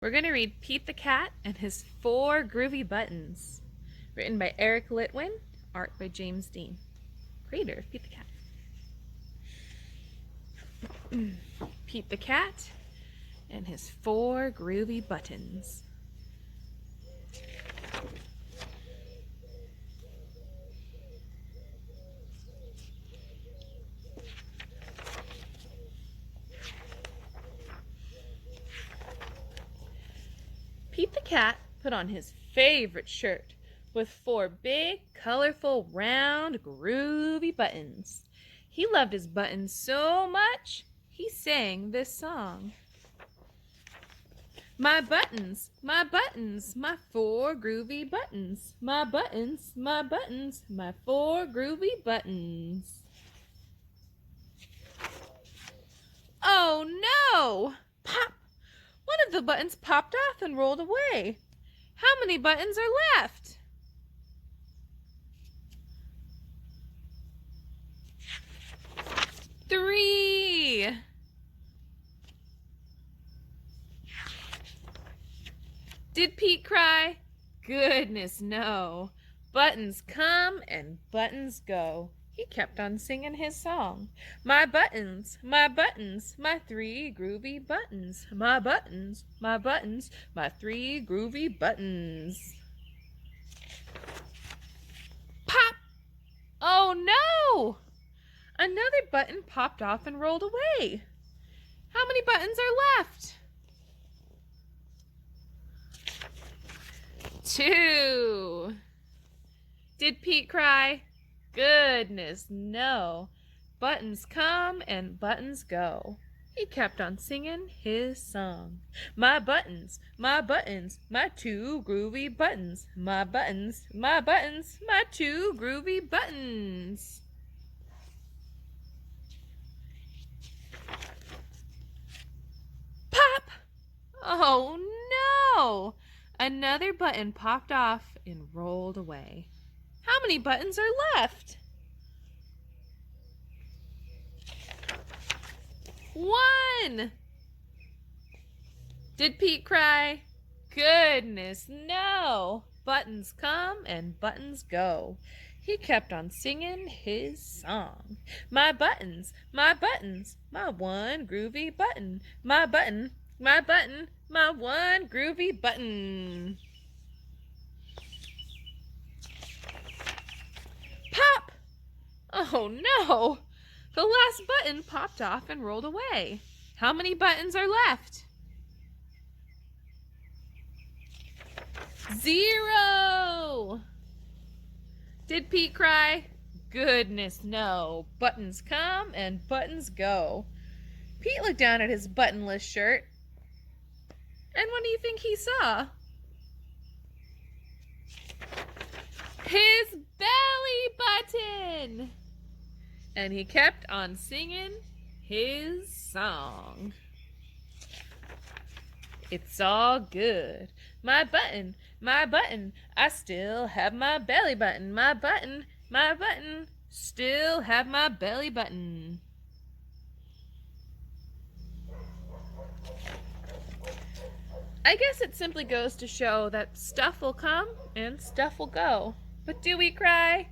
We're going to read Pete the Cat and His Four Groovy Buttons, written by Eric Litwin, art by James Dean, creator of Pete the Cat. Pete the Cat and His Four Groovy Buttons. Pete the Cat put on his favorite shirt with four big, colorful, round, groovy buttons. He loved his buttons so much, he sang this song. My buttons, my four groovy buttons. My buttons, my four groovy buttons. Oh no! Pop! One of the buttons popped off and rolled away. How many buttons are left? Three. Did Pete cry? Goodness, no. Buttons come and buttons go. He kept on singing his song. My buttons, my three groovy buttons. My buttons, my three groovy buttons. Pop! Oh no! Another button popped off and rolled away. How many buttons are left? Two. Did Pete cry? Goodness, no. Buttons come and buttons go. He kept on singing his song. My buttons, my two groovy buttons. My buttons, my two groovy buttons. Pop! Oh no! Another button popped off and rolled away. How many buttons are left? One. Did Pete cry? Goodness, no. Buttons come and buttons go. He kept on singing his song. My buttons, my one groovy button. My button, my one groovy button. Pop! Oh no! The last button popped off and rolled away. How many buttons are left? Zero! Did Pete cry? Goodness, no. Buttons come and buttons go. Pete looked down at his buttonless shirt. And what do you think he saw? His belly button! And he kept on singing his song. It's all good. My button, I still have my belly button. My button, still have my belly button. I guess it simply goes to show that stuff will come and stuff will go. But do we cry?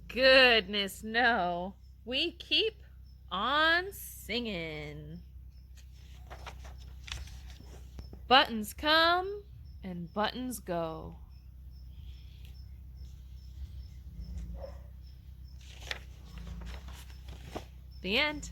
Goodness, no. We keep on singing. Buttons come and buttons go. The end.